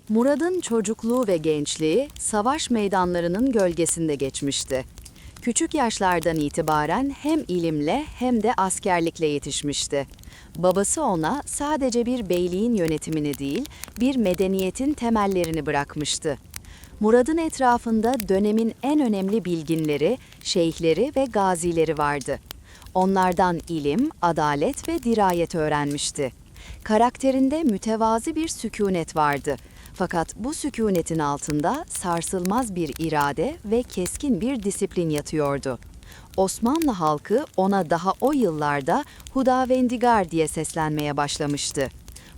Murad'ın çocukluğu ve gençliği savaş meydanlarının gölgesinde geçmişti. Küçük yaşlardan itibaren hem ilimle hem de askerlikle yetişmişti. Babası ona sadece bir beyliğin yönetimini değil, bir medeniyetin temellerini bırakmıştı. Murad'ın etrafında dönemin en önemli bilginleri, şeyhleri ve gazileri vardı. Onlardan ilim, adalet ve dirayet öğrenmişti. Karakterinde mütevazi bir sükûnet vardı. Fakat bu sükûnetin altında sarsılmaz bir irade ve keskin bir disiplin yatıyordu. Osmanlı halkı ona daha o yıllarda Hudavendigar diye seslenmeye başlamıştı.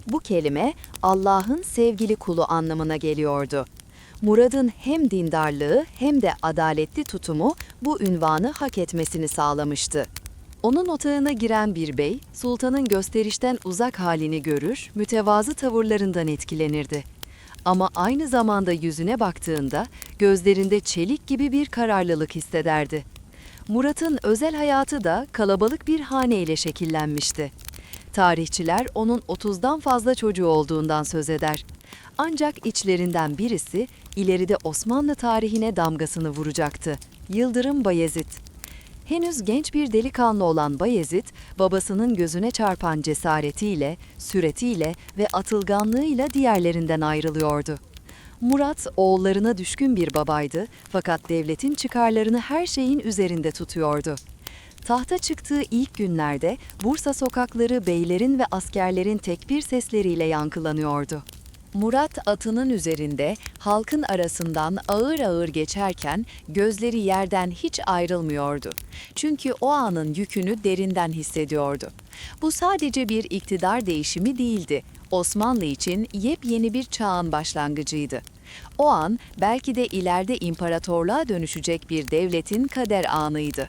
Bu kelime Allah'ın sevgili kulu anlamına geliyordu. Murad'ın hem dindarlığı hem de adaletli tutumu bu ünvanı hak etmesini sağlamıştı. Onun otağına giren bir bey, sultanın gösterişten uzak halini görür, mütevazı tavırlarından etkilenirdi. Ama aynı zamanda yüzüne baktığında gözlerinde çelik gibi bir kararlılık hissederdi. Murat'ın özel hayatı da kalabalık bir hane ile şekillenmişti. Tarihçiler onun 30'dan fazla çocuğu olduğundan söz eder. Ancak içlerinden birisi ileride Osmanlı tarihine damgasını vuracaktı. Yıldırım Bayezid. Henüz genç bir delikanlı olan Bayezid, babasının gözüne çarpan cesaretiyle, süretiyle ve atılganlığıyla diğerlerinden ayrılıyordu. Murat, oğullarına düşkün bir babaydı fakat devletin çıkarlarını her şeyin üzerinde tutuyordu. Tahta çıktığı ilk günlerde Bursa sokakları beylerin ve askerlerin tekbir sesleriyle yankılanıyordu. Murat atının üzerinde halkın arasından ağır ağır geçerken gözleri yerden hiç ayrılmıyordu. Çünkü o anın yükünü derinden hissediyordu. Bu sadece bir iktidar değişimi değildi. Osmanlı için yepyeni bir çağın başlangıcıydı. O an belki de ileride imparatorluğa dönüşecek bir devletin kader anıydı.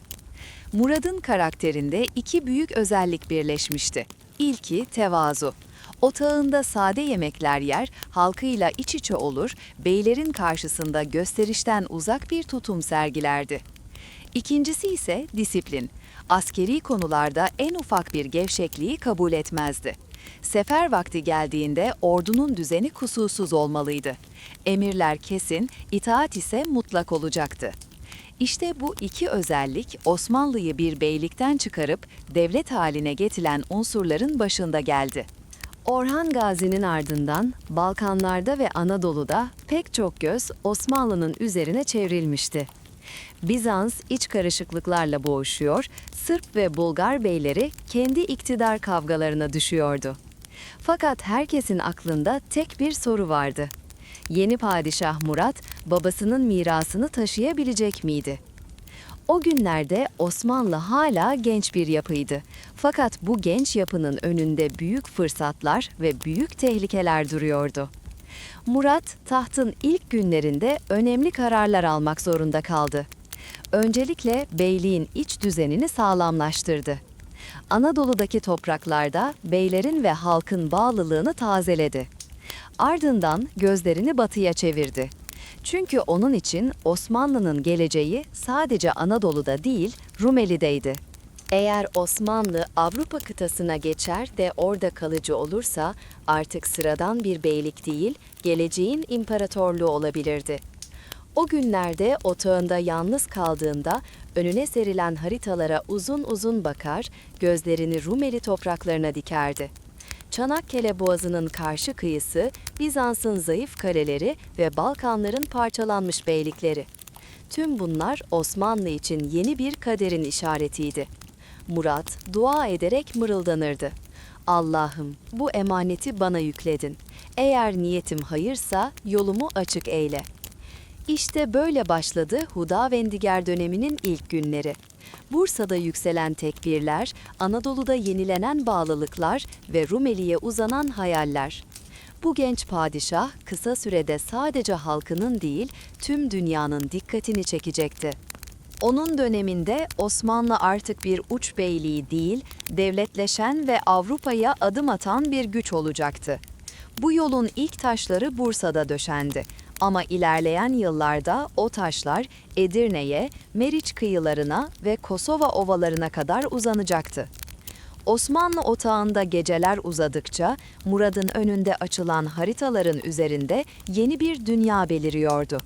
Murad'ın karakterinde iki büyük özellik birleşmişti. İlki tevazu. Otağında sade yemekler yer, halkıyla iç içe olur, beylerin karşısında gösterişten uzak bir tutum sergilerdi. İkincisi ise disiplin. Askeri konularda en ufak bir gevşekliği kabul etmezdi. Sefer vakti geldiğinde ordunun düzeni kusursuz olmalıydı. Emirler kesin, itaat ise mutlak olacaktı. İşte bu iki özellik Osmanlı'yı bir beylikten çıkarıp devlet haline getiren unsurların başında geldi. Orhan Gazi'nin ardından Balkanlarda ve Anadolu'da pek çok göz Osmanlı'nın üzerine çevrilmişti. Bizans iç karışıklıklarla boğuşuyor, Sırp ve Bulgar beyleri kendi iktidar kavgalarına düşüyordu. Fakat herkesin aklında tek bir soru vardı. Yeni padişah Murat, babasının mirasını taşıyabilecek miydi? O günlerde Osmanlı hala genç bir yapıydı. Fakat bu genç yapının önünde büyük fırsatlar ve büyük tehlikeler duruyordu. Murat, tahtın ilk günlerinde önemli kararlar almak zorunda kaldı. Öncelikle beyliğin iç düzenini sağlamlaştırdı. Anadolu'daki topraklarda beylerin ve halkın bağlılığını tazeledi. Ardından gözlerini batıya çevirdi. Çünkü onun için Osmanlı'nın geleceği sadece Anadolu'da değil, Rumeli'deydi. Eğer Osmanlı Avrupa kıtasına geçer de orada kalıcı olursa artık sıradan bir beylik değil, geleceğin imparatorluğu olabilirdi. O günlerde otağında yalnız kaldığında önüne serilen haritalara uzun uzun bakar, gözlerini Rumeli topraklarına dikerdi. Çanakkale Boğazı'nın karşı kıyısı, Bizans'ın zayıf kaleleri ve Balkanların parçalanmış beylikleri. Tüm bunlar Osmanlı için yeni bir kaderin işaretiydi. Murat dua ederek mırıldanırdı. Allah'ım bu emaneti bana yükledin. Eğer niyetim hayırsa yolumu açık eyle. İşte böyle başladı Hudavendigar döneminin ilk günleri. Bursa'da yükselen tekbirler, Anadolu'da yenilenen bağlılıklar ve Rumeli'ye uzanan hayaller. Bu genç padişah kısa sürede sadece halkının değil, tüm dünyanın dikkatini çekecekti. Onun döneminde Osmanlı artık bir uç beyliği değil, devletleşen ve Avrupa'ya adım atan bir güç olacaktı. Bu yolun ilk taşları Bursa'da döşendi. Ama ilerleyen yıllarda o taşlar Edirne'ye, Meriç kıyılarına ve Kosova ovalarına kadar uzanacaktı. Osmanlı otağında geceler uzadıkça Murad'ın önünde açılan haritaların üzerinde yeni bir dünya beliriyordu.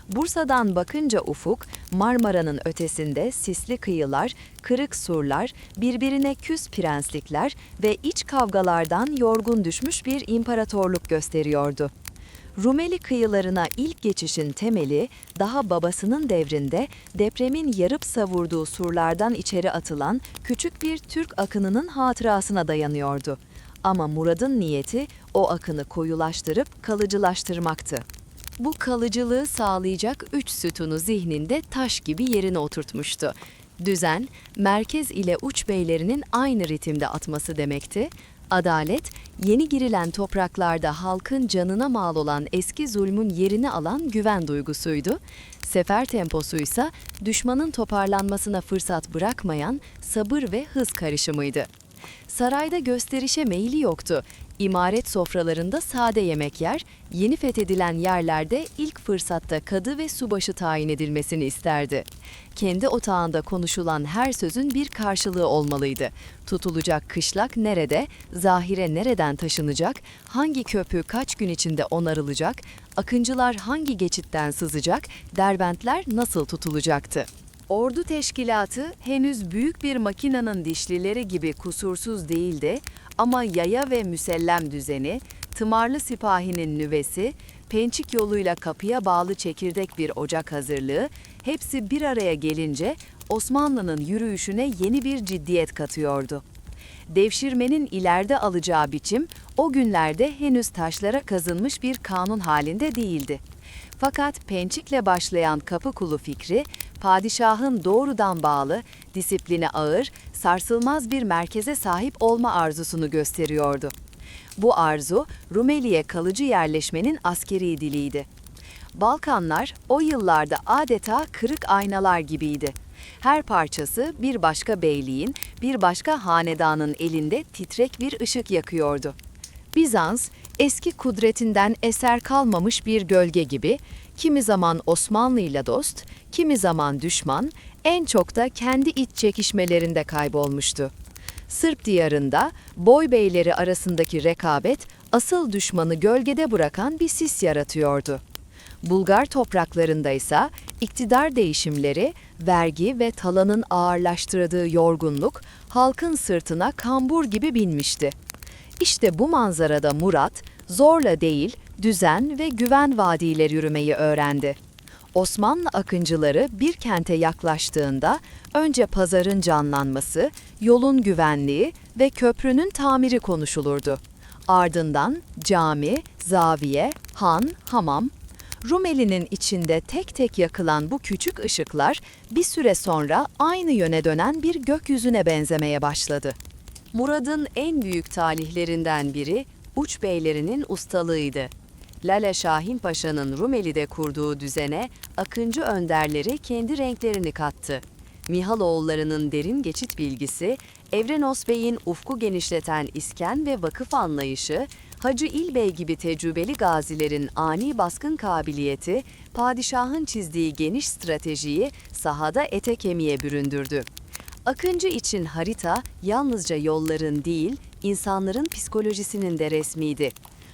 Bursa'dan bakınca ufuk, Marmara'nın ötesinde sisli kıyılar, kırık surlar, birbirine küs prenslikler ve iç kavgalardan yorgun düşmüş bir imparatorluk gösteriyordu. Rumeli kıyılarına ilk geçişin temeli, daha babasının devrinde depremin yarıp savurduğu surlardan içeri atılan küçük bir Türk akınının hatırasına dayanıyordu. Ama Murad'ın niyeti o akını koyulaştırıp kalıcılaştırmaktı. Bu kalıcılığı sağlayacak üç sütunu zihninde taş gibi yerine oturtmuştu. Düzen, merkez ile uç beylerinin aynı ritimde atması demekti. Adalet, yeni girilen topraklarda halkın canına mal olan eski zulmün yerini alan güven duygusuydu. Sefer temposuysa düşmanın toparlanmasına fırsat bırakmayan sabır ve hız karışımıydı. Sarayda gösterişe meyili yoktu. İmaret sofralarında sade yemek yer, yeni fethedilen yerlerde ilk fırsatta kadı ve subaşı tayin edilmesini isterdi. Kendi otağında konuşulan her sözün bir karşılığı olmalıydı. Tutulacak kışlak nerede, zahire nereden taşınacak, hangi köprü kaç gün içinde onarılacak, akıncılar hangi geçitten sızacak, derbentler nasıl tutulacaktı? Ordu teşkilatı henüz büyük bir makinanın dişlileri gibi kusursuz değildi ama yaya ve müsellem düzeni, tımarlı sipahinin nüvesi, pençik yoluyla kapıya bağlı çekirdek bir ocak hazırlığı, hepsi bir araya gelince Osmanlı'nın yürüyüşüne yeni bir ciddiyet katıyordu. Devşirmenin ileride alacağı biçim o günlerde henüz taşlara kazınmış bir kanun halinde değildi. Fakat pençikle başlayan Kapıkulu fikri, padişahın doğrudan bağlı, disipline ağır, sarsılmaz bir merkeze sahip olma arzusunu gösteriyordu. Bu arzu, Rumeli'ye kalıcı yerleşmenin askeri diliydi. Balkanlar o yıllarda adeta kırık aynalar gibiydi. Her parçası bir başka beyliğin, bir başka hanedanın elinde titrek bir ışık yakıyordu. Bizans, eski kudretinden eser kalmamış bir gölge gibi, kimi zaman Osmanlı ile dost, kimi zaman düşman, en çok da kendi iç çekişmelerinde kaybolmuştu. Sırp diyarında boy beyleri arasındaki rekabet, asıl düşmanı gölgede bırakan bir sis yaratıyordu. Bulgar topraklarında ise iktidar değişimleri, vergi ve talanın ağırlaştırdığı yorgunluk, halkın sırtına kambur gibi binmişti. İşte bu manzarada Murat, zorla değil, düzen ve güven vadiyle yürümeyi öğrendi. Osmanlı akıncıları bir kente yaklaştığında önce pazarın canlanması, yolun güvenliği ve köprünün tamiri konuşulurdu. Ardından cami, zaviye, han, hamam. Rumeli'nin içinde tek tek yakılan bu küçük ışıklar bir süre sonra aynı yöne dönen bir gökyüzüne benzemeye başladı. Murad'ın en büyük talihlerinden biri uç beylerinin ustalığıydı. Lale Şahin Paşa'nın Rumeli'de kurduğu düzene akıncı önderleri kendi renklerini kattı. Mihaloğullarının derin geçit bilgisi, Evrenos Bey'in ufku genişleten iskan ve vakıf anlayışı, Hacı İlbey gibi tecrübeli gazilerin ani baskın kabiliyeti, padişahın çizdiği geniş stratejiyi sahada ete kemiğe büründürdü. Akıncı için harita yalnızca yolların değil, insanların psikolojisinin de resmiydi.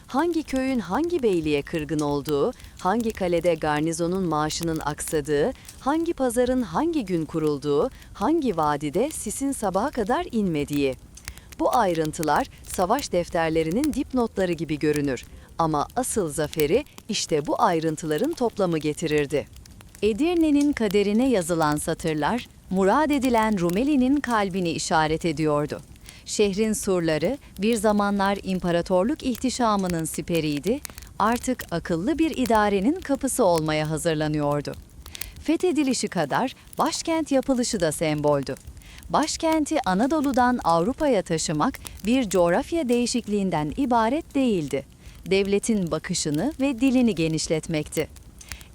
Hangi köyün hangi beyliğe kırgın olduğu, hangi kalede garnizonun maaşının aksadığı, hangi pazarın hangi gün kurulduğu, hangi vadide sisin sabaha kadar inmediği. Bu ayrıntılar savaş defterlerinin dipnotları gibi görünür ama asıl zaferi işte bu ayrıntıların toplamı getirirdi. Edirne'nin kaderine yazılan satırlar, murad edilen Rumeli'nin kalbini işaret ediyordu. Şehrin surları bir zamanlar imparatorluk ihtişamının siperiydi, artık akıllı bir idarenin kapısı olmaya hazırlanıyordu. Fethedilişi kadar başkent yapılışı da semboldü. Başkenti Anadolu'dan Avrupa'ya taşımak bir coğrafya değişikliğinden ibaret değildi. Devletin bakışını ve dilini genişletmekti.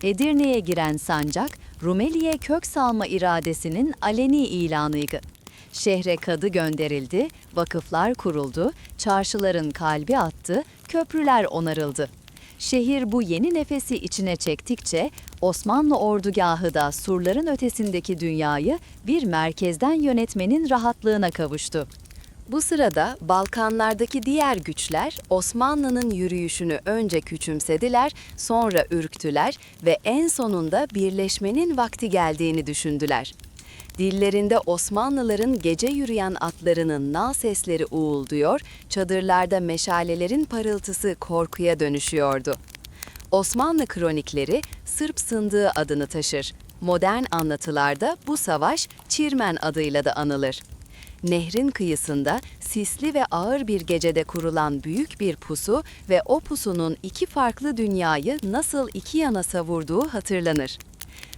Edirne'ye giren sancak, Rumeli'ye kök salma iradesinin aleni ilanıydı. Şehre kadı gönderildi, vakıflar kuruldu, çarşıların kalbi attı, köprüler onarıldı. Şehir bu yeni nefesi içine çektikçe Osmanlı ordugahı da surların ötesindeki dünyayı bir merkezden yönetmenin rahatlığına kavuştu. Bu sırada Balkanlardaki diğer güçler Osmanlı'nın yürüyüşünü önce küçümsediler, sonra ürktüler ve en sonunda birleşmenin vakti geldiğini düşündüler. Dillerinde Osmanlıların gece yürüyen atlarının nal sesleri uğulduyor, çadırlarda meşalelerin parıltısı korkuya dönüşüyordu. Osmanlı kronikleri Sırp Sındığı adını taşır. Modern anlatılarda bu savaş Çirmen adıyla da anılır. Nehrin kıyısında sisli ve ağır bir gecede kurulan büyük bir pusu ve o pusunun iki farklı dünyayı nasıl iki yana savurduğu hatırlanır.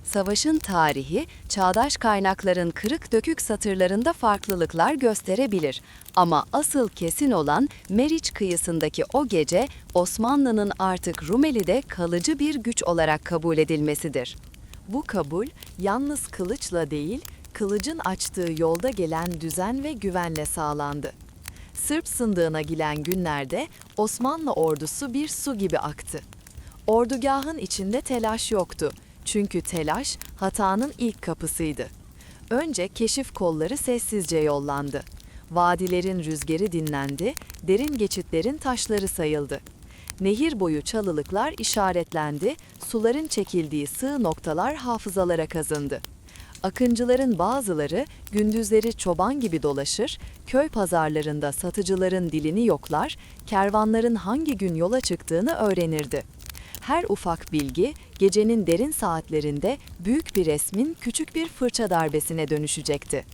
Savaşın tarihi, çağdaş kaynakların kırık dökük satırlarında farklılıklar gösterebilir. Ama asıl kesin olan Meriç kıyısındaki o gece, Osmanlı'nın artık Rumeli'de kalıcı bir güç olarak kabul edilmesidir. Bu kabul, yalnız kılıçla değil, kılıcın açtığı yolda gelen düzen ve güvenle sağlandı. Sırp Sındığı'na giren günlerde Osmanlı ordusu bir su gibi aktı. Ordugahın içinde telaş yoktu. Çünkü telaş hatanın ilk kapısıydı. Önce keşif kolları sessizce yollandı. Vadilerin rüzgarı dinlendi, derin geçitlerin taşları sayıldı. Nehir boyu çalılıklar işaretlendi, suların çekildiği sığ noktalar hafızalara kazındı. Akıncıların bazıları gündüzleri çoban gibi dolaşır, köy pazarlarında satıcıların dilini yoklar, kervanların hangi gün yola çıktığını öğrenirdi. Her ufak bilgi, gecenin derin saatlerinde büyük bir resmin küçük bir fırça darbesine dönüşecekti.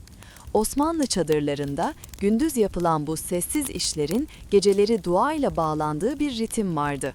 Osmanlı çadırlarında gündüz yapılan bu sessiz işlerin geceleri duayla bağlandığı bir ritim vardı.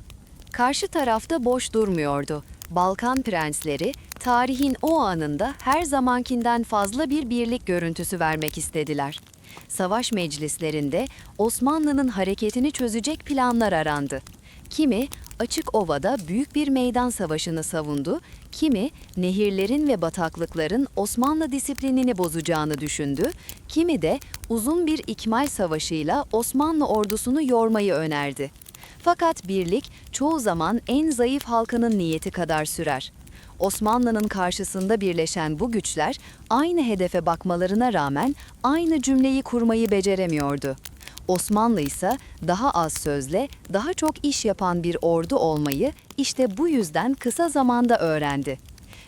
Karşı tarafta boş durmuyordu. Balkan prensleri, tarihin o anında her zamankinden fazla bir birlik görüntüsü vermek istediler. Savaş meclislerinde Osmanlı'nın hareketini çözecek planlar arandı. Kimi açık ovada büyük bir meydan savaşını savundu, kimi nehirlerin ve bataklıkların Osmanlı disiplinini bozacağını düşündü, kimi de uzun bir ikmal savaşıyla Osmanlı ordusunu yormayı önerdi. Fakat birlik çoğu zaman en zayıf halkanın niyeti kadar sürer. Osmanlı'nın karşısında birleşen bu güçler aynı hedefe bakmalarına rağmen aynı cümleyi kurmayı beceremiyordu. Osmanlı ise daha az sözle, daha çok iş yapan bir ordu olmayı işte bu yüzden kısa zamanda öğrendi.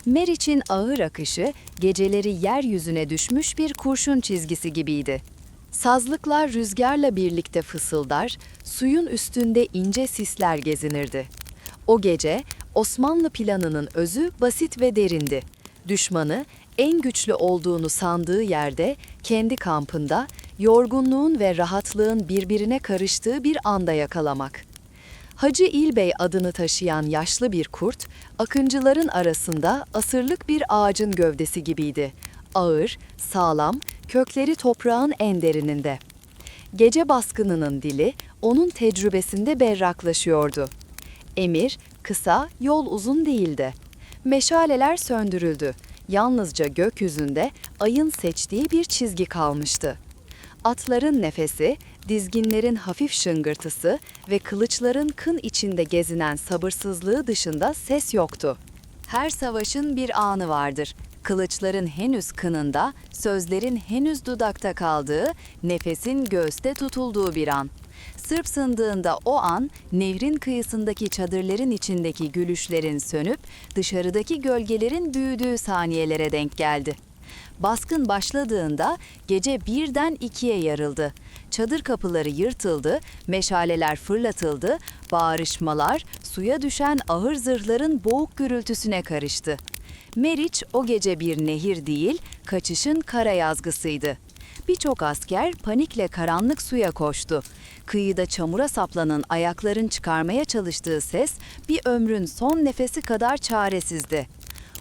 Meriç'in ağır akışı geceleri yeryüzüne düşmüş bir kurşun çizgisi gibiydi. Sazlıklar rüzgarla birlikte fısıldar, suyun üstünde ince sisler gezinirdi. O gece Osmanlı planının özü basit ve derindi. Düşmanı en güçlü olduğunu sandığı yerde, kendi kampında, yorgunluğun ve rahatlığın birbirine karıştığı bir anda yakalamak. Hacı İlbey adını taşıyan yaşlı bir kurt, akıncıların arasında asırlık bir ağacın gövdesi gibiydi. Ağır, sağlam, kökleri toprağın en derininde. Gece baskınının dili onun tecrübesinde berraklaşıyordu. Emir, kısa, yol uzun değildi. Meşaleler söndürüldü. Yalnızca gökyüzünde ayın seçtiği bir çizgi kalmıştı. Atların nefesi, dizginlerin hafif şıngırtısı ve kılıçların kın içinde gezinen sabırsızlığı dışında ses yoktu. Her savaşın bir anı vardır. Kılıçların henüz kınında, sözlerin henüz dudakta kaldığı, nefesin göğste tutulduğu bir an. Sırp Sındığı'nda o an, nehrin kıyısındaki çadırların içindeki gülüşlerin sönüp, dışarıdaki gölgelerin büyüdüğü saniyelere denk geldi. Baskın başladığında gece birden ikiye yarıldı. Çadır kapıları yırtıldı, meşaleler fırlatıldı, bağırışmalar suya düşen ağır zırhların boğuk gürültüsüne karıştı. Meriç o gece bir nehir değil, kaçışın kara yazgısıydı. Birçok asker panikle karanlık suya koştu. Kıyıda çamura saplanan ayakların çıkarmaya çalıştığı ses bir ömrün son nefesi kadar çaresizdi.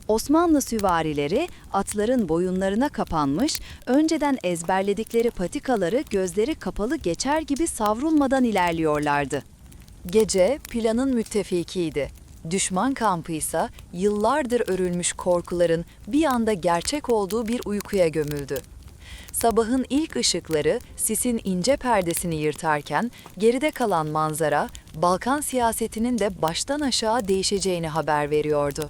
Osmanlı süvarileri atların boyunlarına kapanmış, önceden ezberledikleri patikaları gözleri kapalı geçer gibi savrulmadan ilerliyorlardı. Gece planın müttefikiydi. Düşman kampı ise yıllardır örülmüş korkuların bir anda gerçek olduğu bir uykuya gömüldü. Sabahın ilk ışıkları sisin ince perdesini yırtarken geride kalan manzara Balkan siyasetinin de baştan aşağı değişeceğini haber veriyordu.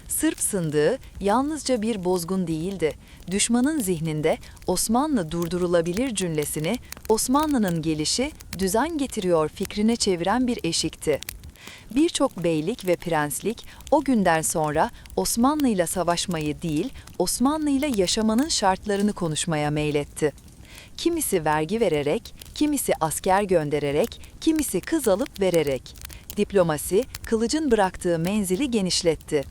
Sırp Sındığı yalnızca bir bozgun değildi. Düşmanın zihninde Osmanlı durdurulabilir cümlesini Osmanlı'nın gelişi düzen getiriyor fikrine çeviren bir eşikti. Birçok beylik ve prenslik o günden sonra Osmanlı'yla savaşmayı değil, Osmanlı'yla yaşamanın şartlarını konuşmaya meyletti. Kimisi vergi vererek, kimisi asker göndererek, kimisi kız alıp vererek. Diplomasi, kılıcın bıraktığı menzili genişletti.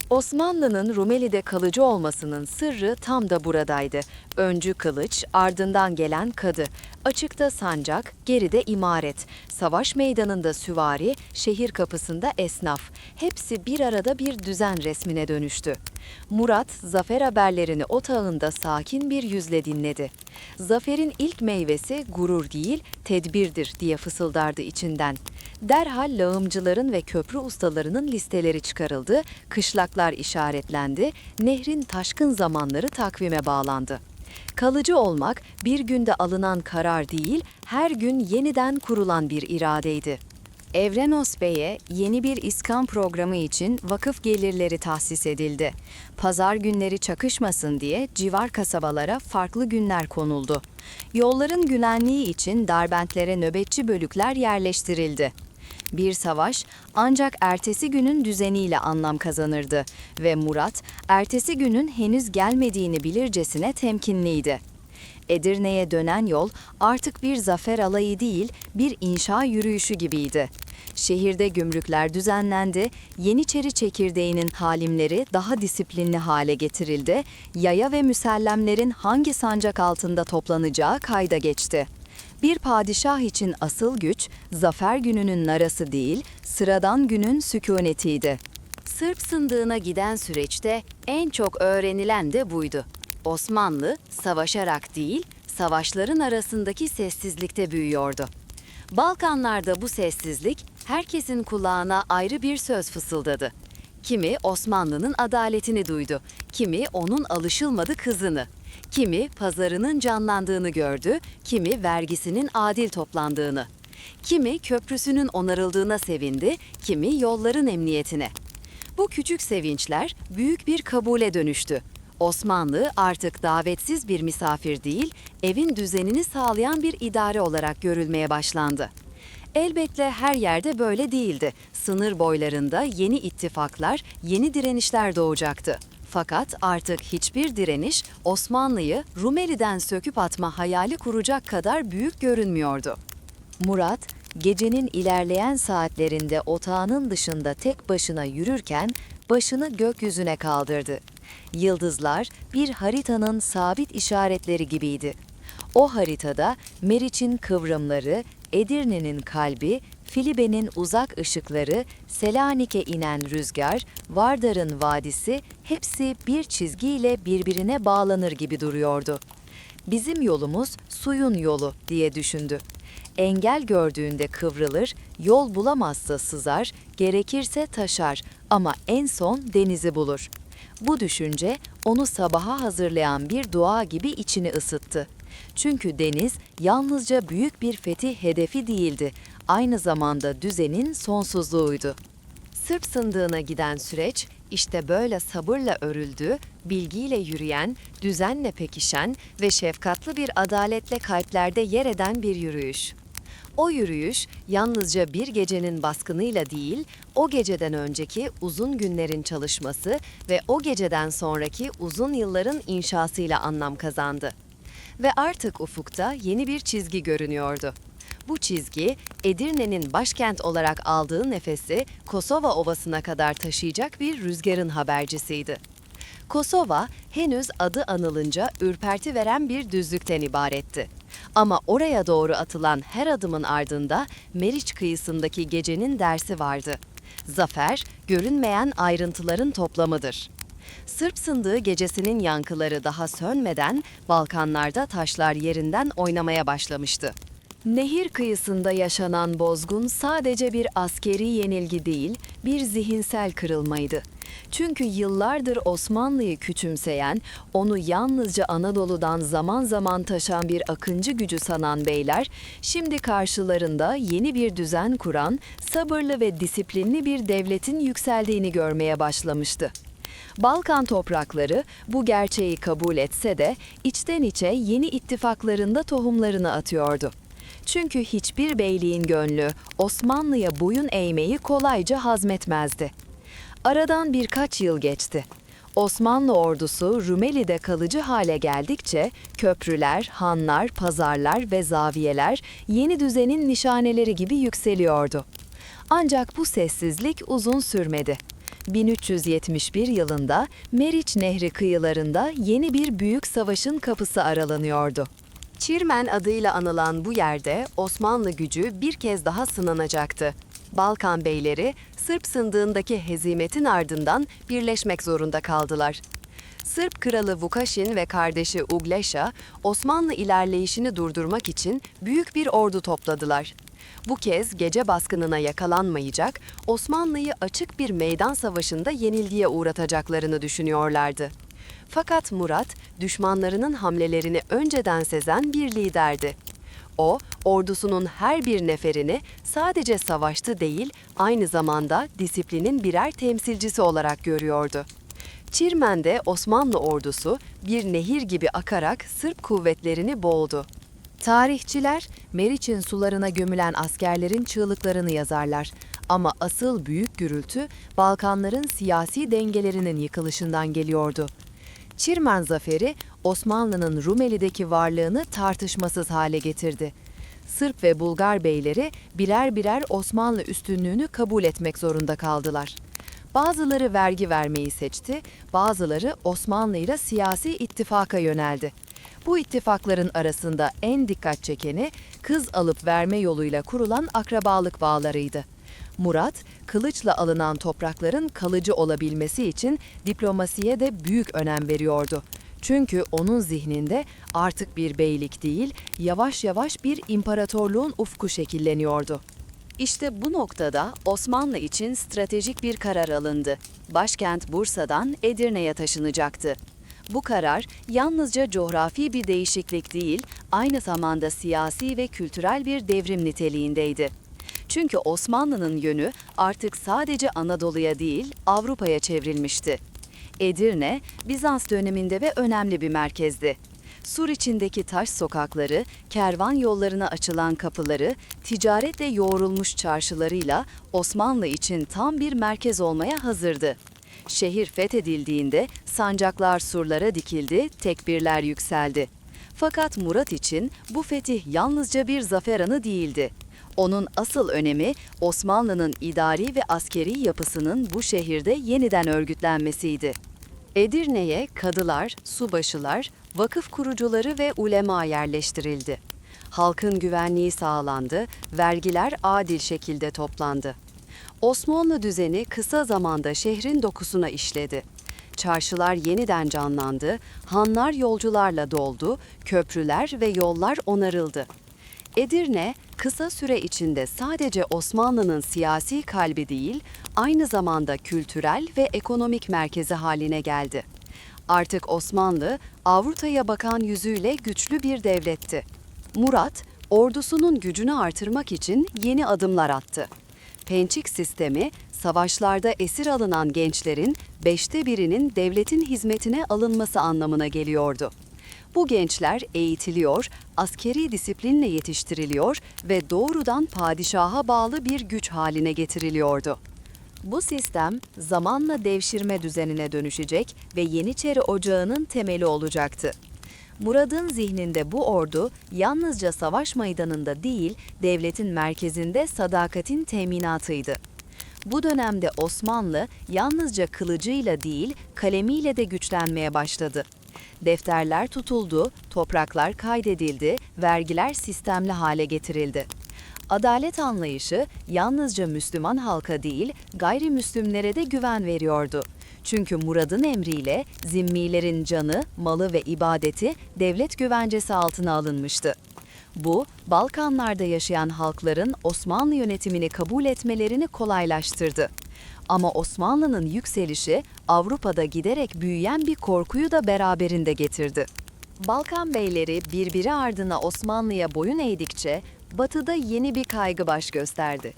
Osmanlı'nın Rumeli'de kalıcı olmasının sırrı tam da buradaydı. Öncü kılıç, ardından gelen kadı. Açıkta sancak, geride imaret. Savaş meydanında süvari, şehir kapısında esnaf. Hepsi bir arada bir düzen resmine dönüştü. Murat, zafer haberlerini otağında sakin bir yüzle dinledi. Zaferin ilk meyvesi gurur değil, tedbirdir diye fısıldardı içinden. Derhal lağımcıların ve köprü ustalarının listeleri çıkarıldı, kışlaklar işaretlendi, nehrin taşkın zamanları takvime bağlandı. Kalıcı olmak bir günde alınan karar değil, her gün yeniden kurulan bir iradeydi. Evrenos Bey'e yeni bir iskan programı için vakıf gelirleri tahsis edildi. Pazar günleri çakışmasın diye civar kasabalara farklı günler konuldu. Yolların güvenliği için darbentlere nöbetçi bölükler yerleştirildi. Bir savaş ancak ertesi günün düzeniyle anlam kazanırdı ve Murat, ertesi günün henüz gelmediğini bilircesine temkinliydi. Edirne'ye dönen yol artık bir zafer alayı değil, bir inşa yürüyüşü gibiydi. Şehirde gümrükler düzenlendi, Yeniçeri çekirdeğinin halimleri daha disiplinli hale getirildi, yaya ve müsellemlerin hangi sancak altında toplanacağı kayda geçti. Bir padişah için asıl güç, zafer gününün narası değil, sıradan günün sükunetiydi. Sırp Sındığı'na giden süreçte en çok öğrenilen de buydu. Osmanlı, savaşarak değil, savaşların arasındaki sessizlikte büyüyordu. Balkanlarda bu sessizlik, herkesin kulağına ayrı bir söz fısıldadı. Kimi Osmanlı'nın adaletini duydu, kimi onun alışılmadık hızını. Kimi pazarının canlandığını gördü, kimi vergisinin adil toplandığını. Kimi köprüsünün onarıldığına sevindi, kimi yolların emniyetine. Bu küçük sevinçler büyük bir kabule dönüştü. Osmanlı artık davetsiz bir misafir değil, evin düzenini sağlayan bir idare olarak görülmeye başlandı. Elbette her yerde böyle değildi. Sınır boylarında yeni ittifaklar, yeni direnişler doğacaktı. Fakat artık hiçbir direniş Osmanlı'yı Rumeli'den söküp atma hayali kuracak kadar büyük görünmüyordu. Murat, gecenin ilerleyen saatlerinde otağının dışında tek başına yürürken başını gökyüzüne kaldırdı. Yıldızlar bir haritanın sabit işaretleri gibiydi. O haritada Meriç'in kıvrımları, Edirne'nin kalbi, Filibe'nin uzak ışıkları, Selanik'e inen rüzgar, Vardar'ın vadisi hepsi bir çizgiyle birbirine bağlanır gibi duruyordu. Bizim yolumuz suyun yolu diye düşündü. Engel gördüğünde kıvrılır, yol bulamazsa sızar, gerekirse taşar ama en son denizi bulur. Bu düşünce onu sabaha hazırlayan bir dua gibi içini ısıttı. Çünkü deniz yalnızca büyük bir fetih hedefi değildi, aynı zamanda düzenin sonsuzluğuydu. Sırp Sındığı'na giden süreç işte böyle sabırla örüldü, bilgiyle yürüyen, düzenle pekişen ve şefkatli bir adaletle kalplerde yer eden bir yürüyüş. O yürüyüş yalnızca bir gecenin baskınıyla değil, o geceden önceki uzun günlerin çalışması ve o geceden sonraki uzun yılların inşasıyla anlam kazandı. Ve artık ufukta yeni bir çizgi görünüyordu. Bu çizgi, Edirne'nin başkent olarak aldığı nefesi Kosova Ovası'na kadar taşıyacak bir rüzgarın habercisiydi. Kosova, henüz adı anılınca ürperti veren bir düzlükten ibaretti. Ama oraya doğru atılan her adımın ardında Meriç kıyısındaki gecenin dersi vardı. Zafer, görünmeyen ayrıntıların toplamıdır. Sırp Sındığı gecesinin yankıları daha sönmeden Balkanlarda taşlar yerinden oynamaya başlamıştı. Nehir kıyısında yaşanan bozgun sadece bir askeri yenilgi değil, bir zihinsel kırılmaydı. Çünkü yıllardır Osmanlı'yı küçümseyen, onu yalnızca Anadolu'dan zaman zaman taşan bir akıncı gücü sanan beyler, şimdi karşılarında yeni bir düzen kuran, sabırlı ve disiplinli bir devletin yükseldiğini görmeye başlamıştı. Balkan toprakları bu gerçeği kabul etse de içten içe yeni ittifaklarında tohumlarını atıyordu. Çünkü hiçbir beyliğin gönlü Osmanlı'ya boyun eğmeyi kolayca hazmetmezdi. Aradan birkaç yıl geçti. Osmanlı ordusu Rumeli'de kalıcı hale geldikçe köprüler, hanlar, pazarlar ve zaviyeler yeni düzenin nişaneleri gibi yükseliyordu. Ancak bu sessizlik uzun sürmedi. 1371 yılında Meriç Nehri kıyılarında yeni bir büyük savaşın kapısı aralanıyordu. Çirmen adıyla anılan bu yerde Osmanlı gücü bir kez daha sınanacaktı. Balkan beyleri Sırp sındığındaki hezimetin ardından birleşmek zorunda kaldılar. Sırp kralı Vukaşin ve kardeşi Ugleša, Osmanlı ilerleyişini durdurmak için büyük bir ordu topladılar. Bu kez gece baskınına yakalanmayacak, Osmanlı'yı açık bir meydan savaşında yenilgiye uğratacaklarını düşünüyorlardı. Fakat Murat, düşmanlarının hamlelerini önceden sezen bir liderdi. O, ordusunun her bir neferini sadece savaşçı değil, aynı zamanda disiplinin birer temsilcisi olarak görüyordu. Çirmen'de Osmanlı ordusu bir nehir gibi akarak Sırp kuvvetlerini boğdu. Tarihçiler, Meriç'in sularına gömülen askerlerin çığlıklarını yazarlar. Ama asıl büyük gürültü, Balkanların siyasi dengelerinin yıkılışından geliyordu. Çirmen zaferi, Osmanlı'nın Rumeli'deki varlığını tartışmasız hale getirdi. Sırp ve Bulgar beyleri birer birer Osmanlı üstünlüğünü kabul etmek zorunda kaldılar. Bazıları vergi vermeyi seçti, bazıları Osmanlı ile siyasi ittifaka yöneldi. Bu ittifakların arasında en dikkat çekeni kız alıp verme yoluyla kurulan akrabalık bağlarıydı. Murat, kılıçla alınan toprakların kalıcı olabilmesi için diplomasiye de büyük önem veriyordu. Çünkü onun zihninde artık bir beylik değil, yavaş yavaş bir imparatorluğun ufku şekilleniyordu. İşte bu noktada Osmanlı için stratejik bir karar alındı. Başkent Bursa'dan Edirne'ye taşınacaktı. Bu karar yalnızca coğrafi bir değişiklik değil, aynı zamanda siyasi ve kültürel bir devrim niteliğindeydi. Çünkü Osmanlı'nın yönü artık sadece Anadolu'ya değil, Avrupa'ya çevrilmişti. Edirne, Bizans döneminde ve önemli bir merkezdi. Sur içindeki taş sokakları, kervan yollarına açılan kapıları, ticaretle yoğrulmuş çarşılarıyla Osmanlı için tam bir merkez olmaya hazırdı. Şehir fethedildiğinde sancaklar surlara dikildi, tekbirler yükseldi. Fakat Murat için bu fetih yalnızca bir zafer anı değildi. Onun asıl önemi Osmanlı'nın idari ve askeri yapısının bu şehirde yeniden örgütlenmesiydi. Edirne'ye kadılar, subaşılar, vakıf kurucuları ve ulema yerleştirildi. Halkın güvenliği sağlandı, vergiler adil şekilde toplandı. Osmanlı düzeni kısa zamanda şehrin dokusuna işledi. Çarşılar yeniden canlandı, hanlar yolcularla doldu, köprüler ve yollar onarıldı. Edirne, kısa süre içinde sadece Osmanlı'nın siyasi kalbi değil, aynı zamanda kültürel ve ekonomik merkezi haline geldi. Artık Osmanlı, Avrupa'ya bakan yüzüyle güçlü bir devletti. Murat, ordusunun gücünü artırmak için yeni adımlar attı. Pençik sistemi, savaşlarda esir alınan gençlerin 1/5'inin devletin hizmetine alınması anlamına geliyordu. Bu gençler eğitiliyor, askeri disiplinle yetiştiriliyor ve doğrudan padişaha bağlı bir güç haline getiriliyordu. Bu sistem zamanla devşirme düzenine dönüşecek ve Yeniçeri Ocağı'nın temeli olacaktı. Murad'ın zihninde bu ordu yalnızca savaş meydanında değil, devletin merkezinde sadakatin teminatıydı. Bu dönemde Osmanlı yalnızca kılıcıyla değil, kalemiyle de güçlenmeye başladı. Defterler tutuldu, topraklar kaydedildi, vergiler sistemli hale getirildi. Adalet anlayışı yalnızca Müslüman halka değil, gayrimüslimlere de güven veriyordu. Çünkü Murad'ın emriyle zimmilerin canı, malı ve ibadeti devlet güvencesi altına alınmıştı. Bu, Balkanlarda yaşayan halkların Osmanlı yönetimini kabul etmelerini kolaylaştırdı. Ama Osmanlı'nın yükselişi Avrupa'da giderek büyüyen bir korkuyu da beraberinde getirdi. Balkan beyleri birbiri ardına Osmanlı'ya boyun eğdikçe Batı'da yeni bir kaygı baş gösterdi.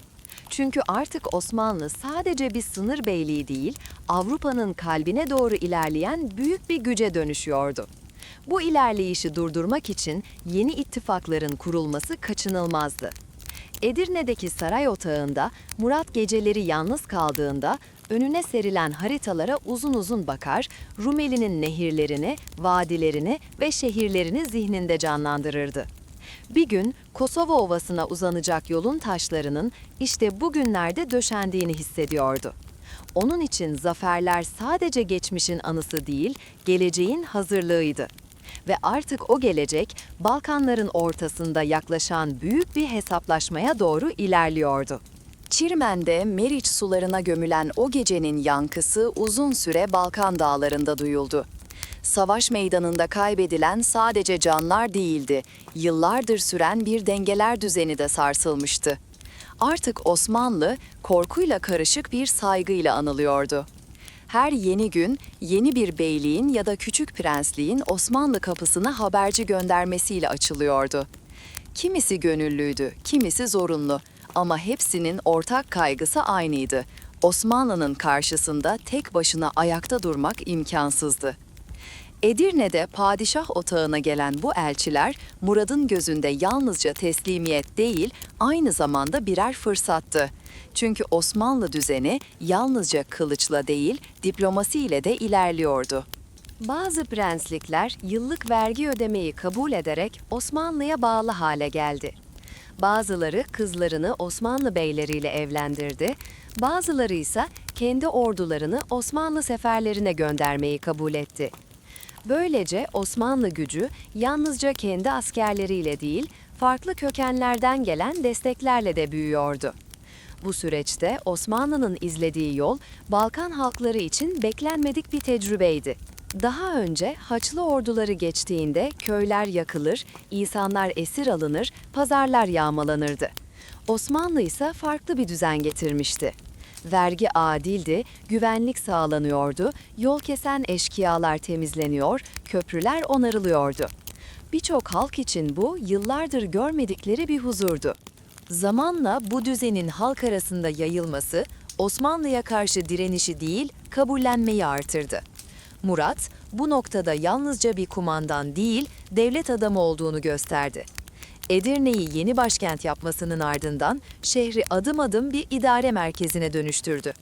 Çünkü artık Osmanlı sadece bir sınır beyliği değil, Avrupa'nın kalbine doğru ilerleyen büyük bir güce dönüşüyordu. Bu ilerleyişi durdurmak için yeni ittifakların kurulması kaçınılmazdı. Edirne'deki saray otağında Murat geceleri yalnız kaldığında önüne serilen haritalara uzun uzun bakar, Rumeli'nin nehirlerini, vadilerini ve şehirlerini zihninde canlandırırdı. Bir gün Kosova Ovası'na uzanacak yolun taşlarının işte bugünlerde döşendiğini hissediyordu. Onun için zaferler sadece geçmişin anısı değil, geleceğin hazırlığıydı. Ve artık o gelecek, Balkanların ortasında yaklaşan büyük bir hesaplaşmaya doğru ilerliyordu. Çirmen'de Meriç sularına gömülen o gecenin yankısı uzun süre Balkan dağlarında duyuldu. Savaş meydanında kaybedilen sadece canlar değildi, yıllardır süren bir dengeler düzeni de sarsılmıştı. Artık Osmanlı, korkuyla karışık bir saygıyla anılıyordu. Her yeni gün, yeni bir beyliğin ya da küçük prensliğin Osmanlı kapısına haberci göndermesiyle açılıyordu. Kimisi gönüllüydü, kimisi zorunlu ama hepsinin ortak kaygısı aynıydı. Osmanlı'nın karşısında tek başına ayakta durmak imkansızdı. Edirne'de padişah otağına gelen bu elçiler, Murad'ın gözünde yalnızca teslimiyet değil, aynı zamanda birer fırsattı. Çünkü Osmanlı düzeni yalnızca kılıçla değil, diplomasiyle de ilerliyordu. Bazı prenslikler yıllık vergi ödemeyi kabul ederek Osmanlı'ya bağlı hale geldi. Bazıları kızlarını Osmanlı beyleriyle evlendirdi, bazıları ise kendi ordularını Osmanlı seferlerine göndermeyi kabul etti. Böylece Osmanlı gücü yalnızca kendi askerleriyle değil, farklı kökenlerden gelen desteklerle de büyüyordu. Bu süreçte Osmanlı'nın izlediği yol, Balkan halkları için beklenmedik bir tecrübeydi. Daha önce Haçlı orduları geçtiğinde köyler yakılır, insanlar esir alınır, pazarlar yağmalanırdı. Osmanlı ise farklı bir düzen getirmişti. Vergi adildi, güvenlik sağlanıyordu, yol kesen eşkıyalar temizleniyor, köprüler onarılıyordu. Birçok halk için bu yıllardır görmedikleri bir huzurdu. Zamanla bu düzenin halk arasında yayılması, Osmanlı'ya karşı direnişi değil, kabullenmeyi artırdı. Murat, bu noktada yalnızca bir kumandan değil, devlet adamı olduğunu gösterdi. Edirne'yi yeni başkent yapmasının ardından şehri adım adım bir idare merkezine dönüştürdü.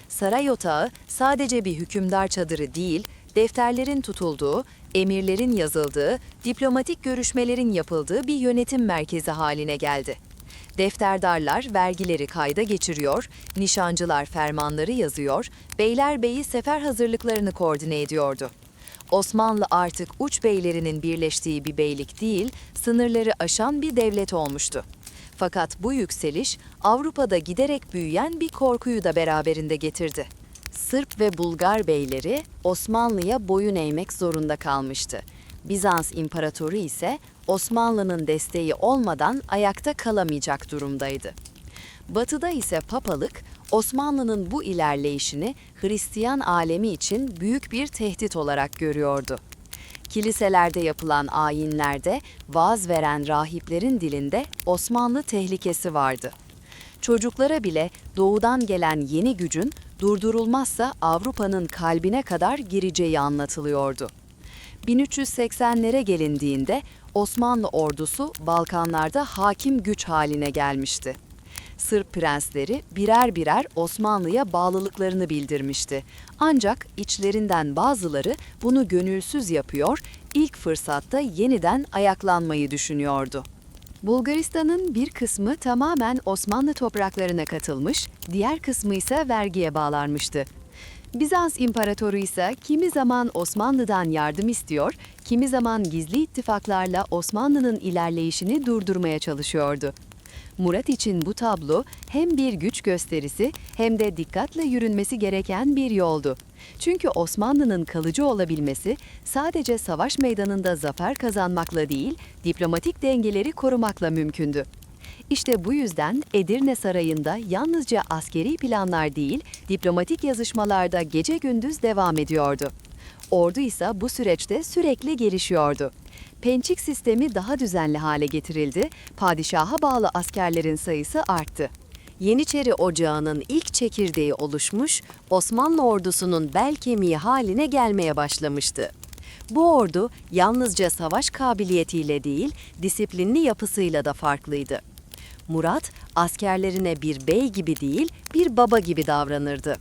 Saray otağı sadece bir hükümdar çadırı değil, defterlerin tutulduğu, emirlerin yazıldığı, diplomatik görüşmelerin yapıldığı bir yönetim merkezi haline geldi. Defterdarlar vergileri kayda geçiriyor, nişancılar fermanları yazıyor, beylerbeyi sefer hazırlıklarını koordine ediyordu. Osmanlı artık uç beylerinin birleştiği bir beylik değil, sınırları aşan bir devlet olmuştu. Fakat bu yükseliş Avrupa'da giderek büyüyen bir korkuyu da beraberinde getirdi. Sırp ve Bulgar beyleri Osmanlı'ya boyun eğmek zorunda kalmıştı. Bizans İmparatoru ise Osmanlı'nın desteği olmadan ayakta kalamayacak durumdaydı. Batı'da ise papalık, Osmanlı'nın bu ilerleyişini Hristiyan alemi için büyük bir tehdit olarak görüyordu. Kiliselerde yapılan ayinlerde vaaz veren rahiplerin dilinde Osmanlı tehlikesi vardı. Çocuklara bile doğudan gelen yeni gücün durdurulmazsa Avrupa'nın kalbine kadar gireceği anlatılıyordu. 1380'lere gelindiğinde Osmanlı ordusu Balkanlarda hakim güç haline gelmişti. Sırp prensleri birer birer Osmanlı'ya bağlılıklarını bildirmişti. Ancak içlerinden bazıları bunu gönülsüz yapıyor, ilk fırsatta yeniden ayaklanmayı düşünüyordu. Bulgaristan'ın bir kısmı tamamen Osmanlı topraklarına katılmış, diğer kısmı ise vergiye bağlanmıştı. Bizans İmparatoru ise kimi zaman Osmanlı'dan yardım istiyor, kimi zaman gizli ittifaklarla Osmanlı'nın ilerleyişini durdurmaya çalışıyordu. Murat için bu tablo hem bir güç gösterisi hem de dikkatle yürünmesi gereken bir yoldu. Çünkü Osmanlı'nın kalıcı olabilmesi sadece savaş meydanında zafer kazanmakla değil, diplomatik dengeleri korumakla mümkündü. İşte bu yüzden Edirne Sarayı'nda yalnızca askeri planlar değil, diplomatik yazışmalarda gece gündüz devam ediyordu. Ordu ise bu süreçte sürekli gelişiyordu. Pençik sistemi daha düzenli hale getirildi, padişaha bağlı askerlerin sayısı arttı. Yeniçeri Ocağı'nın ilk çekirdeği oluşmuş, Osmanlı ordusunun bel kemiği haline gelmeye başlamıştı. Bu ordu yalnızca savaş kabiliyetiyle değil, disiplinli yapısıyla da farklıydı. Murat, askerlerine bir bey gibi değil, bir baba gibi davranırdı.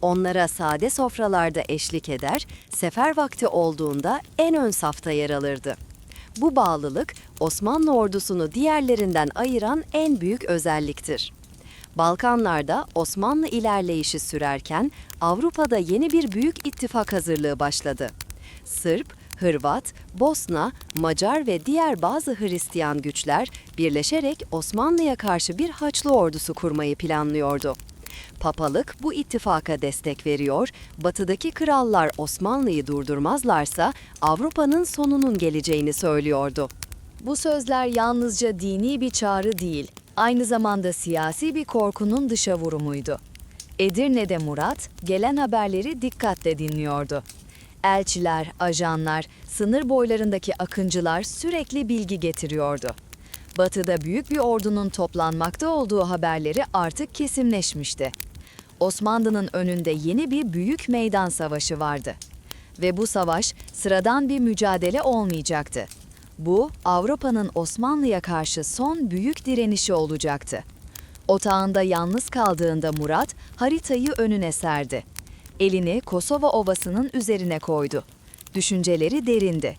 Onlara sade sofralarda eşlik eder, sefer vakti olduğunda en ön safta yer alırdı. Bu bağlılık, Osmanlı ordusunu diğerlerinden ayıran en büyük özelliktir. Balkanlarda Osmanlı ilerleyişi sürerken Avrupa'da yeni bir büyük ittifak hazırlığı başladı. Sırp, Hırvat, Bosna, Macar ve diğer bazı Hristiyan güçler birleşerek Osmanlı'ya karşı bir Haçlı ordusu kurmayı planlıyordu. Papalık bu ittifaka destek veriyor, batıdaki krallar Osmanlı'yı durdurmazlarsa Avrupa'nın sonunun geleceğini söylüyordu. Bu sözler yalnızca dini bir çağrı değil, aynı zamanda siyasi bir korkunun dışa vurumuydu. Edirne'de Murat, gelen haberleri dikkatle dinliyordu. Elçiler, ajanlar, sınır boylarındaki akıncılar sürekli bilgi getiriyordu. Batı'da büyük bir ordunun toplanmakta olduğu haberleri artık kesinleşmişti. Osmanlı'nın önünde yeni bir büyük meydan savaşı vardı. Ve bu savaş sıradan bir mücadele olmayacaktı. Bu, Avrupa'nın Osmanlı'ya karşı son büyük direnişi olacaktı. Otağında yalnız kaldığında Murat, haritayı önüne serdi. Elini Kosova Ovası'nın üzerine koydu. Düşünceleri derindi.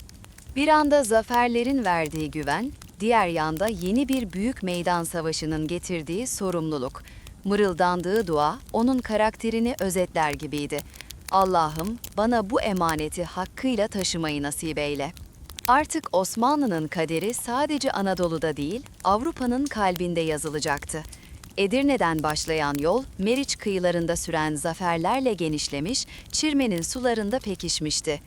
Bir anda zaferlerin verdiği güven, diğer yanda yeni bir büyük meydan savaşının getirdiği sorumluluk. Mırıldandığı dua onun karakterini özetler gibiydi. Allah'ım bana bu emaneti hakkıyla taşımayı nasip eyle. Artık Osmanlı'nın kaderi sadece Anadolu'da değil, Avrupa'nın kalbinde yazılacaktı. Edirne'den başlayan yol, Meriç kıyılarında süren zaferlerle genişlemiş, Çirmen'in sularında pekişmişti.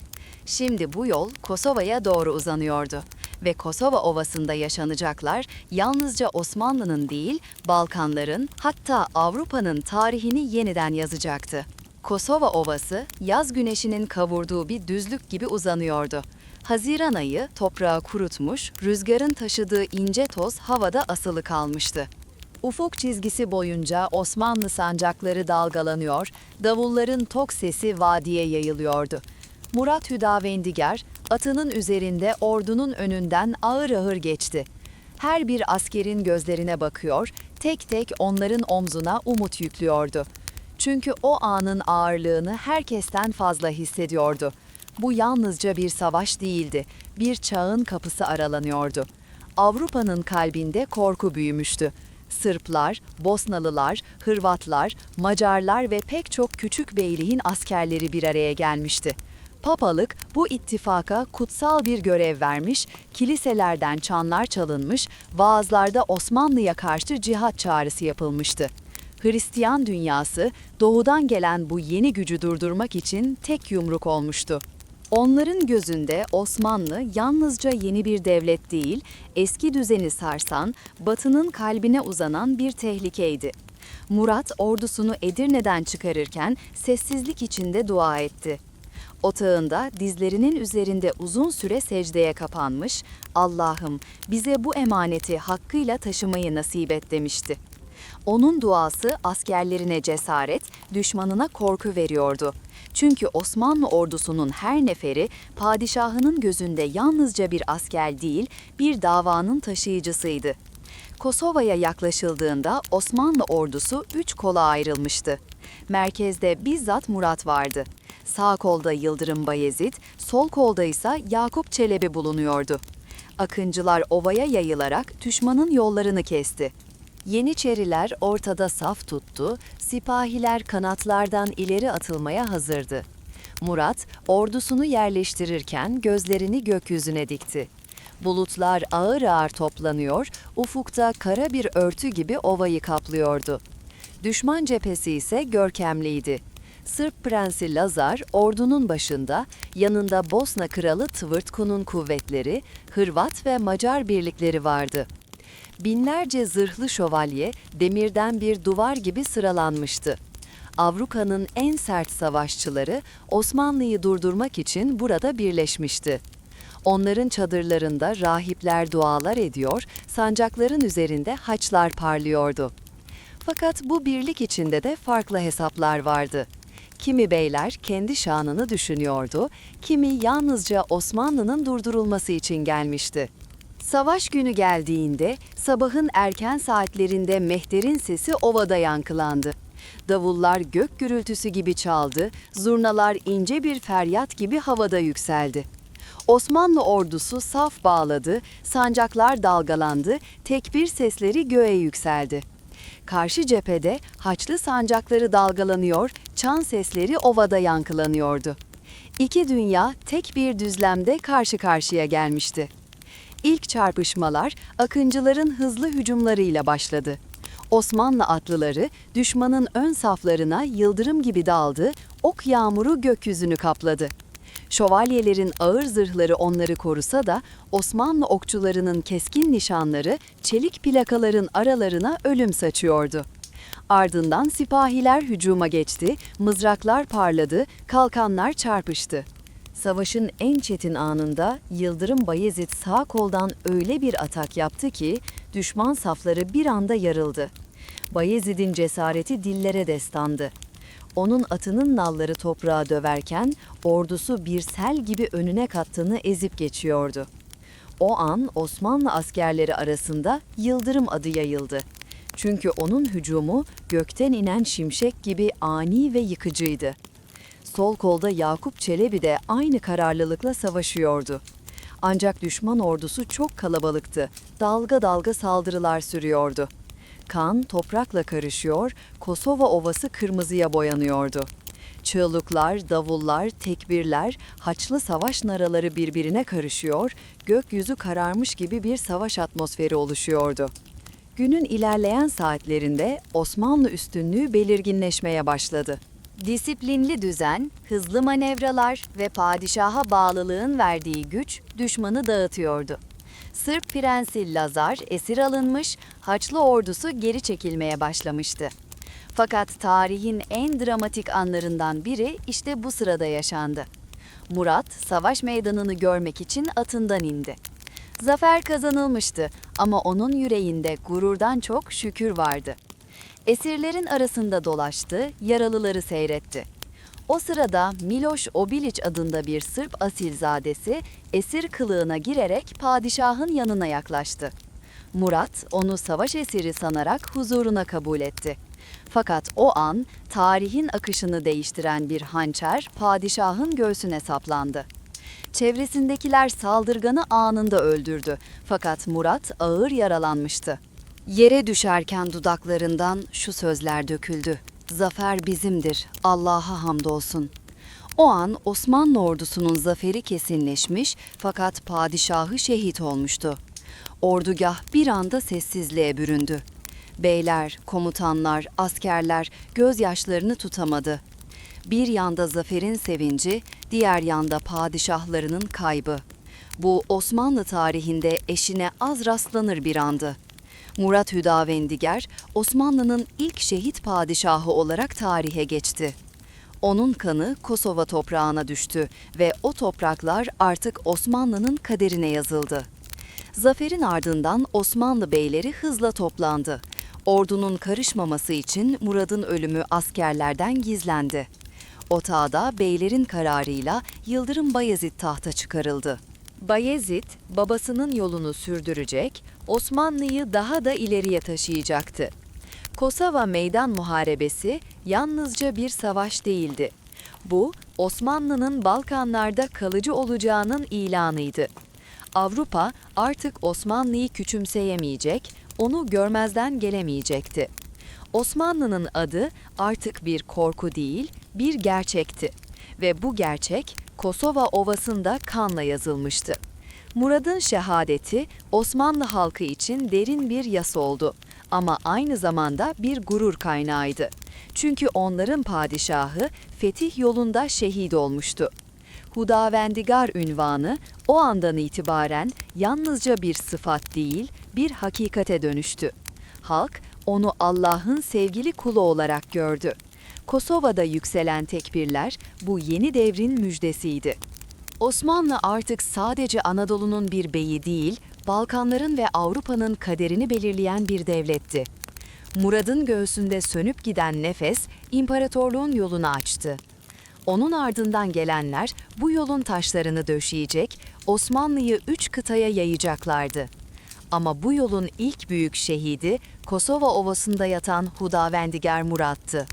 Şimdi bu yol Kosova'ya doğru uzanıyordu ve Kosova Ovası'nda yaşanacaklar yalnızca Osmanlı'nın değil, Balkanların, hatta Avrupa'nın tarihini yeniden yazacaktı. Kosova Ovası, yaz güneşinin kavurduğu bir düzlük gibi uzanıyordu. Haziran ayı toprağı kurutmuş, rüzgarın taşıdığı ince toz havada asılı kalmıştı. Ufuk çizgisi boyunca Osmanlı sancakları dalgalanıyor, davulların tok sesi vadiye yayılıyordu. Murat Hüdavendigar, atının üzerinde ordunun önünden ağır ağır geçti. Her bir askerin gözlerine bakıyor, tek tek onların omzuna umut yüklüyordu. Çünkü o anın ağırlığını herkesten fazla hissediyordu. Bu yalnızca bir savaş değildi, bir çağın kapısı aralanıyordu. Avrupa'nın kalbinde korku büyümüştü. Sırplar, Bosnalılar, Hırvatlar, Macarlar ve pek çok küçük beyliğin askerleri bir araya gelmişti. Papalık bu ittifaka kutsal bir görev vermiş, kiliselerden çanlar çalınmış, vaazlarda Osmanlı'ya karşı cihat çağrısı yapılmıştı. Hristiyan dünyası doğudan gelen bu yeni gücü durdurmak için tek yumruk olmuştu. Onların gözünde Osmanlı yalnızca yeni bir devlet değil, eski düzeni sarsan, Batı'nın kalbine uzanan bir tehlikeydi. Murat ordusunu Edirne'den çıkarırken sessizlik içinde dua etti. Otağında dizlerinin üzerinde uzun süre secdeye kapanmış, Allah'ım bize bu emaneti hakkıyla taşımayı nasip et demişti. Onun duası askerlerine cesaret, düşmanına korku veriyordu. Çünkü Osmanlı ordusunun her neferi padişahının gözünde yalnızca bir asker değil, bir davanın taşıyıcısıydı. Kosova'ya yaklaşıldığında Osmanlı ordusu 3 kola ayrılmıştı. Merkezde bizzat Murat vardı. Sağ kolda Yıldırım Bayezid, sol kolda ise Yakup Çelebi bulunuyordu. Akıncılar ovaya yayılarak düşmanın yollarını kesti. Yeniçeriler ortada saf tuttu, sipahiler kanatlardan ileri atılmaya hazırdı. Murat, ordusunu yerleştirirken gözlerini gökyüzüne dikti. Bulutlar ağır ağır toplanıyor, ufukta kara bir örtü gibi ovayı kaplıyordu. Düşman cephesi ise görkemliydi. Sırp Prensi Lazar ordunun başında, yanında Bosna Kralı Tvrtkun'un kuvvetleri, Hırvat ve Macar birlikleri vardı. Binlerce zırhlı şövalye demirden bir duvar gibi sıralanmıştı. Avrupa'nın en sert savaşçıları Osmanlı'yı durdurmak için burada birleşmişti. Onların çadırlarında rahipler dualar ediyor, sancakların üzerinde haçlar parlıyordu. Fakat bu birlik içinde de farklı hesaplar vardı. Kimi beyler kendi şanını düşünüyordu, kimi yalnızca Osmanlı'nın durdurulması için gelmişti. Savaş günü geldiğinde sabahın erken saatlerinde mehter'in sesi ovada yankılandı. Davullar gök gürültüsü gibi çaldı, zurnalar ince bir feryat gibi havada yükseldi. Osmanlı ordusu saf bağladı, sancaklar dalgalandı, tekbir sesleri göğe yükseldi. Karşı cephede Haçlı sancakları dalgalanıyor, çan sesleri ovada yankılanıyordu. İki dünya tek bir düzlemde karşı karşıya gelmişti. İlk çarpışmalar Akıncıların hızlı hücumlarıyla başladı. Osmanlı atlıları düşmanın ön saflarına yıldırım gibi daldı, ok yağmuru gökyüzünü kapladı. Şövalyelerin ağır zırhları onları korusa da Osmanlı okçularının keskin nişanları çelik plakaların aralarına ölüm saçıyordu. Ardından sipahiler hücuma geçti, mızraklar parladı, kalkanlar çarpıştı. Savaşın en çetin anında Yıldırım Bayezid sağ koldan öyle bir atak yaptı ki düşman safları bir anda yarıldı. Bayezid'in cesareti dillere destandı. Onun atının nalları toprağa döverken ordusu bir sel gibi önüne kattığını ezip geçiyordu. O an Osmanlı askerleri arasında Yıldırım adı yayıldı. Çünkü onun hücumu gökten inen şimşek gibi ani ve yıkıcıydı. Sol kolda Yakup Çelebi de aynı kararlılıkla savaşıyordu. Ancak düşman ordusu çok kalabalıktı, dalga dalga saldırılar sürüyordu. Kan toprakla karışıyor, Kosova Ovası kırmızıya boyanıyordu. Çığlıklar, davullar, tekbirler, Haçlı savaş naraları birbirine karışıyor, gökyüzü kararmış gibi bir savaş atmosferi oluşuyordu. Günün ilerleyen saatlerinde Osmanlı üstünlüğü belirginleşmeye başladı. Disiplinli düzen, hızlı manevralar ve padişaha bağlılığın verdiği güç düşmanı dağıtıyordu. Sırp Prensi Lazar esir alınmış, Haçlı ordusu geri çekilmeye başlamıştı. Fakat tarihin en dramatik anlarından biri işte bu sırada yaşandı. Murat, savaş meydanını görmek için atından indi. Zafer kazanılmıştı ama onun yüreğinde gururdan çok şükür vardı. Esirlerin arasında dolaştı, yaralıları seyretti. O sırada Miloš Obilić adında bir Sırp asilzadesi esir kılığına girerek padişahın yanına yaklaştı. Murat onu savaş esiri sanarak huzuruna kabul etti. Fakat o an tarihin akışını değiştiren bir hançer padişahın göğsüne saplandı. Çevresindekiler saldırganı anında öldürdü fakat Murat ağır yaralanmıştı. Yere düşerken dudaklarından şu sözler döküldü. Zafer bizimdir, Allah'a hamdolsun. O an Osmanlı ordusunun zaferi kesinleşmiş fakat padişahı şehit olmuştu. Ordugah bir anda sessizliğe büründü. Beyler, komutanlar, askerler gözyaşlarını tutamadı. Bir yanda zaferin sevinci, diğer yanda padişahlarının kaybı. Bu Osmanlı tarihinde eşine az rastlanır bir andı. Murat Hüdavendigar, Osmanlı'nın ilk şehit padişahı olarak tarihe geçti. Onun kanı Kosova toprağına düştü ve o topraklar artık Osmanlı'nın kaderine yazıldı. Zaferin ardından Osmanlı beyleri hızla toplandı. Ordunun karışmaması için Murad'ın ölümü askerlerden gizlendi. Otağda beylerin kararıyla Yıldırım Bayezid tahta çıkarıldı. Bayezid, babasının yolunu sürdürecek, Osmanlı'yı daha da ileriye taşıyacaktı. Kosova Meydan Muharebesi yalnızca bir savaş değildi. Bu, Osmanlı'nın Balkanlarda kalıcı olacağının ilanıydı. Avrupa artık Osmanlı'yı küçümseyemeyecek, onu görmezden gelemeyecekti. Osmanlı'nın adı artık bir korku değil, bir gerçekti. Ve bu gerçek Kosova Ovası'nda kanla yazılmıştı. Murad'ın şehadeti Osmanlı halkı için derin bir yas oldu ama aynı zamanda bir gurur kaynağıydı. Çünkü onların padişahı fetih yolunda şehit olmuştu. Hudavendigar ünvanı o andan itibaren yalnızca bir sıfat değil, bir hakikate dönüştü. Halk onu Allah'ın sevgili kulu olarak gördü. Kosova'da yükselen tekbirler bu yeni devrin müjdesiydi. Osmanlı artık sadece Anadolu'nun bir beyi değil, Balkanların ve Avrupa'nın kaderini belirleyen bir devletti. Murad'ın göğsünde sönüp giden nefes, imparatorluğun yolunu açtı. Onun ardından gelenler bu yolun taşlarını döşeyecek, Osmanlı'yı 3 kıtaya yayacaklardı. Ama bu yolun ilk büyük şehidi, Kosova Ovası'nda yatan Hudavendigar Murad'tı.